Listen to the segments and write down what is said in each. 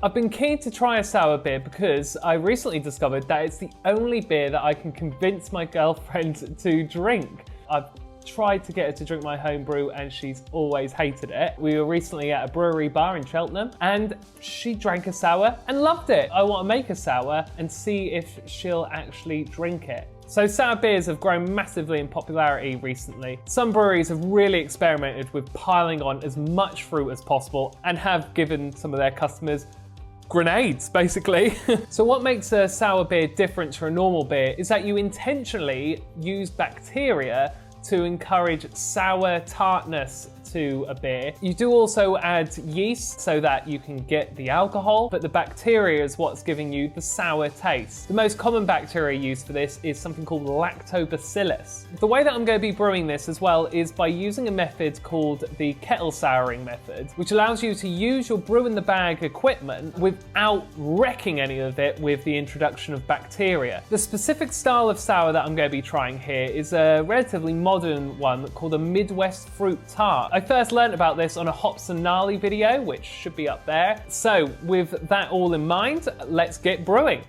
I've been keen to try a sour beer because I recently discovered that it's the only beer that I can convince my girlfriend to drink. I've tried to get her to drink my homebrew and she's always hated it. We were recently at a brewery bar in Cheltenham and she drank a sour and loved it. I want to make a sour and see if she'll actually drink it. So sour beers have grown massively in popularity recently. Some breweries have really experimented with piling on as much fruit as possible and have given some of their customers grenades, basically. So what makes a sour beer different to a normal beer is that you intentionally use bacteria to encourage sour tartness to a beer. You do also add yeast so that you can get the alcohol, but the bacteria is what's giving you the sour taste. The most common bacteria used for this is something called lactobacillus. The way that I'm going to be brewing this as well is by using a method called the kettle souring method, which allows you to use your brew in the bag equipment without wrecking any of it with the introduction of bacteria. The specific style of sour that I'm going to be trying here is a relatively modern one called a Midwest fruit tart. I first learned about this on a Hops and Gnarly video, which should be up there. So with that all in mind, let's get brewing.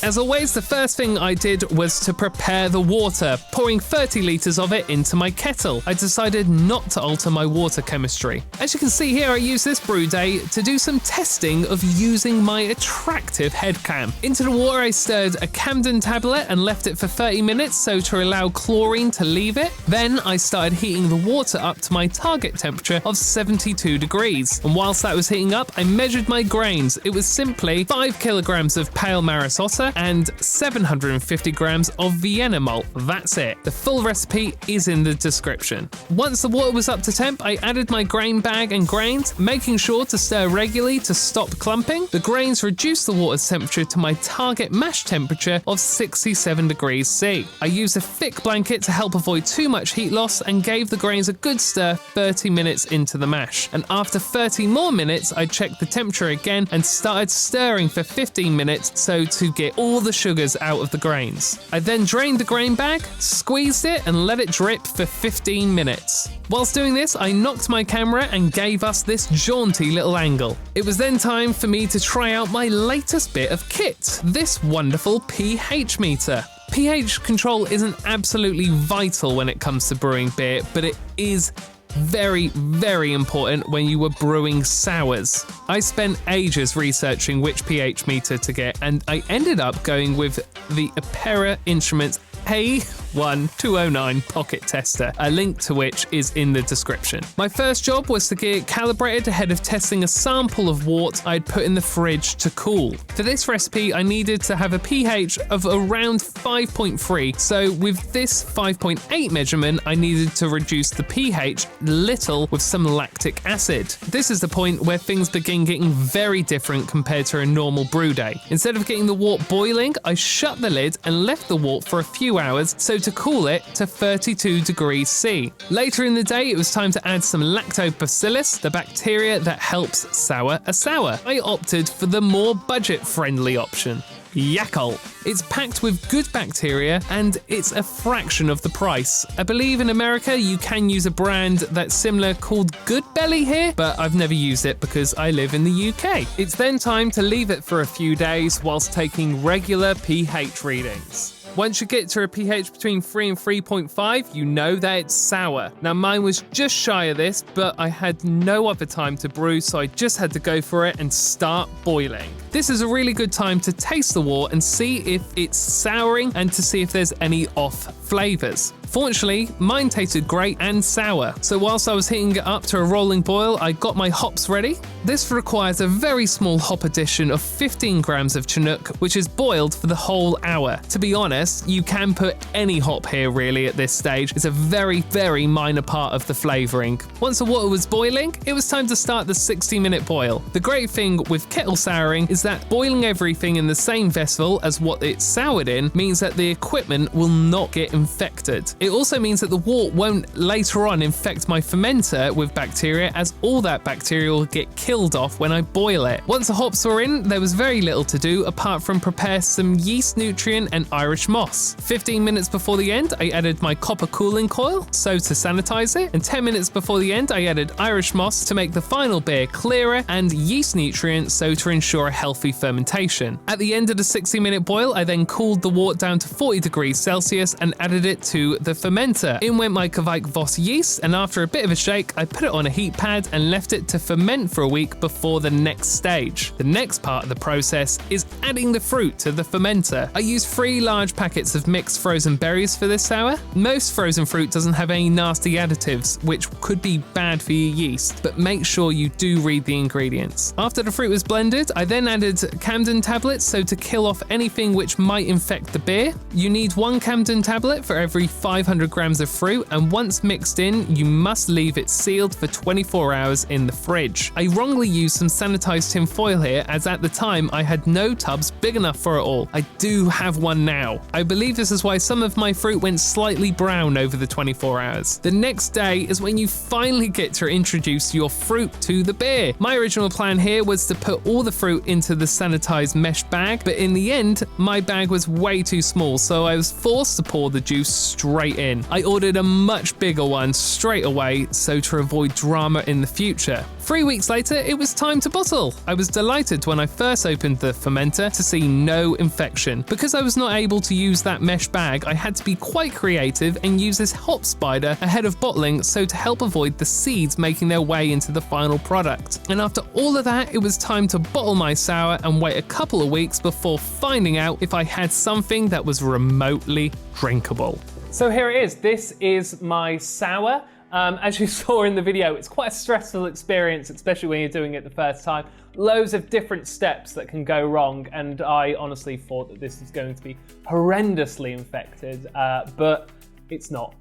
As always, the first thing I did was to prepare the water, pouring 30 litres of it into my kettle. I decided not to alter my water chemistry. As you can see here, I used this brew day to do some testing of using my attractive head cam. Into the water, I stirred a Camden tablet and left it for 30 minutes so to allow chlorine to leave it. Then I started heating the water up to my target temperature of 72 degrees. And whilst that was heating up, I measured my grains. It was simply 5 kilograms of pale Maris Otter and 750 grams of Vienna Malt. That's it. The full recipe is in the description. Once the water was up to temp, I added my grain bag and grains, making sure to stir regularly to stop clumping. The grains reduced the water's temperature to my target mash temperature of 67 degrees C. I used a thick blanket to help avoid too much heat loss and gave the grains a good stir 30 minutes into the mash. And after 30 more minutes, I checked the temperature again and started stirring for 15 minutes so to get all the sugars out of the grains. I then drained the grain bag, squeezed it and let it drip for 15 minutes. Whilst doing this, I knocked my camera and gave us this jaunty little angle. It was then time for me to try out my latest bit of kit, this wonderful pH meter. pH control isn't absolutely vital when it comes to brewing beer, but it is very, very important when you were brewing sours. I spent ages researching which pH meter to get, and I ended up going with the Opera Instruments A1209 pocket tester, a link to which is in the description. My first job was to get it calibrated ahead of testing a sample of wort I'd put in the fridge to cool. For this recipe, I needed to have a pH of around 5.3, so with this 5.8 measurement, I needed to reduce the pH little with some lactic acid. This is the point where things begin getting very different compared to a normal brew day. Instead of getting the wort boiling, I shut the lid and left the wort for a few hours so to cool it to 32 degrees C. Later in the day, it was time to add some lactobacillus, the bacteria that helps sour a sour. I opted for the more budget-friendly option, Yakult. It's packed with good bacteria and it's a fraction of the price. I believe in America you can use a brand that's similar called Good Belly here, but I've never used it because I live in the UK. It's then time to leave it for a few days whilst taking regular pH readings. Once you get to a pH between 3 and 3.5, you know that it's sour. Now mine was just shy of this, but I had no other time to brew, so I just had to go for it and start boiling. This is a really good time to taste the wort and see if it's souring and to see if there's any off flavors. Fortunately, mine tasted great and sour, so whilst I was heating it up to a rolling boil, I got my hops ready. This requires a very small hop addition of 15 grams of Chinook, which is boiled for the whole hour. To be honest, you can put any hop here really at this stage. It's a very, very minor part of the flavouring. Once the water was boiling, it was time to start the 60-minute boil. The great thing with kettle souring is that boiling everything in the same vessel as what it's soured in means that the equipment will not get infected. It also means that the wort won't later on infect my fermenter with bacteria, as all that bacteria will get killed off when I boil it. Once the hops were in, there was very little to do apart from prepare some yeast nutrient and Irish moss. 15 minutes before the end, I added my copper cooling coil, so to sanitize it, and 10 minutes before the end, I added Irish moss to make the final beer clearer, and yeast nutrients, so to ensure a healthy fermentation. At the end of the 60-minute boil, I then cooled the wort down to 40 degrees Celsius and added it to the fermenter. In went my Kveik Voss yeast, and after a bit of a shake, I put it on a heat pad and left it to ferment for a week before the next stage. The next part of the process is adding the fruit to the fermenter. I use 3 large packets of mixed frozen berries for this sour. Most frozen fruit doesn't have any nasty additives, which could be bad for your yeast, but make sure you do read the ingredients. After the fruit was blended, I then added Camden tablets, so to kill off anything which might infect the beer. You need 1 Camden tablet for every 500 grams of fruit, and once mixed in, you must leave it sealed for 24 hours in the fridge. I wrongly used some sanitized tin foil here, as at the time I had no tubs big enough for it all. I do have one now. I believe this is why some of my fruit went slightly brown over the 24 hours. The next day is when you finally get to introduce your fruit to the beer. My original plan here was to put all the fruit into the sanitized mesh bag, but in the end, my bag was way too small, so I was forced to pour the juice straight in. I ordered a much bigger one straight away, so to avoid drama in the future. 3 weeks later, it was time to bottle. I was delighted when I first opened the fermenter to see no infection. Because I was not able to use that mesh bag, I had to be quite creative and use this hop spider ahead of bottling, so to help avoid the seeds making their way into the final product. And after all of that, it was time to bottle my sour and wait a couple of weeks before finding out if I had something that was remotely drinkable. So here it is. This is my sour. As you saw in the video, it's quite a stressful experience, especially when you're doing it the first time. Loads of different steps that can go wrong, and I honestly thought that this was going to be horrendously infected, but it's not.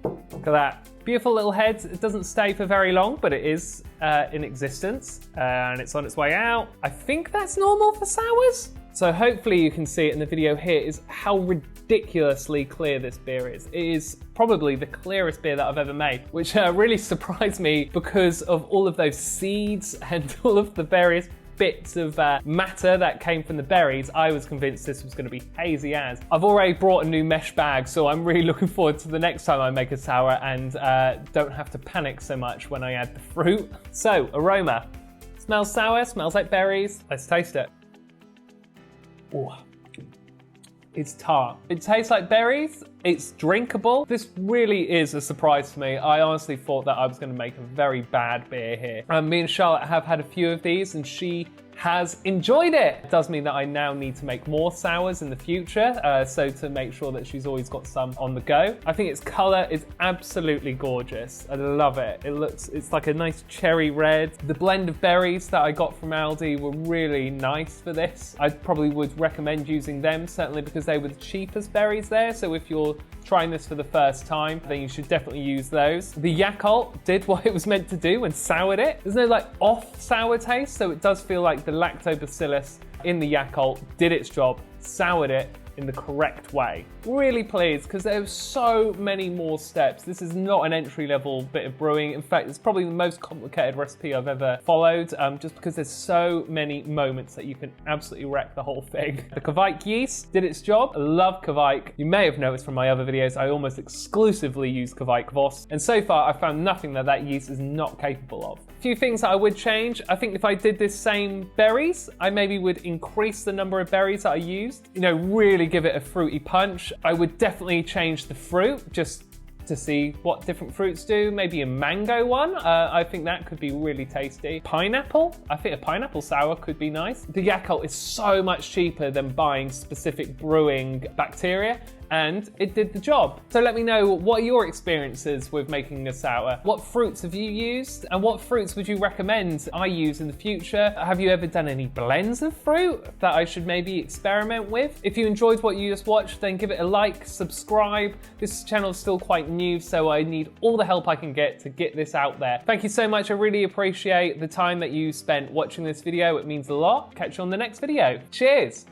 Look at that. Beautiful little head. It doesn't stay for very long, but it is in existence, and it's on its way out. I think that's normal for sours. So hopefully you can see it in the video here is how ridiculously clear this beer is. It is probably the clearest beer that I've ever made, which really surprised me because of all of those seeds and all of the various bits of matter that came from the berries. I was convinced this was going to be hazy as. I've already brought a new mesh bag, so I'm really looking forward to the next time I make a sour and don't have to panic so much when I add the fruit. So, aroma. Smells sour, smells like berries. Let's taste it. Ooh. It's tart. It tastes like berries. It's drinkable. This really is a surprise to me. I honestly thought that I was going to make a very bad beer here. Me and Charlotte have had a few of these, and she has enjoyed it. It does mean that I now need to make more sours in the future, so to make sure that she's always got some on the go. I think its color is absolutely gorgeous. I love it. It's like a nice cherry red. The blend of berries that I got from Aldi were really nice for this. I probably would recommend using them, certainly because they were the cheapest berries there. So if you're trying this for the first time, then you should definitely use those. The Yakult did what it was meant to do and soured it. There's no like off sour taste, so it does feel like the lactobacillus in the Yakult did its job, soured it in the correct way. Really pleased, because there's so many more steps. This is not an entry-level bit of brewing. In fact, it's probably the most complicated recipe I've ever followed, just because there's so many moments that you can absolutely wreck the whole thing. The Kveik yeast did its job. I love Kveik. You may have noticed from my other videos, I almost exclusively use Kveik Voss, and so far I've found nothing that yeast is not capable of. A few things that I would change. I think if I did this same berries, I maybe would increase the number of berries that I used. You know, really give it a fruity punch. I would definitely change the fruit, just to see what different fruits do. Maybe a mango one. I think that could be really tasty. Pineapple. I think a pineapple sour could be nice. The Yakult is so much cheaper than buying specific brewing bacteria, and it did the job. So let me know, what are your experiences with making a sour? What fruits have you used, and what fruits would you recommend I use in the future? Have you ever done any blends of fruit that I should maybe experiment with? If you enjoyed what you just watched, then give it a like, subscribe. This channel is still quite new, so I need all the help I can get to get this out there. Thank you so much. I really appreciate the time that you spent watching this video. It means a lot. Catch you on the next video. Cheers.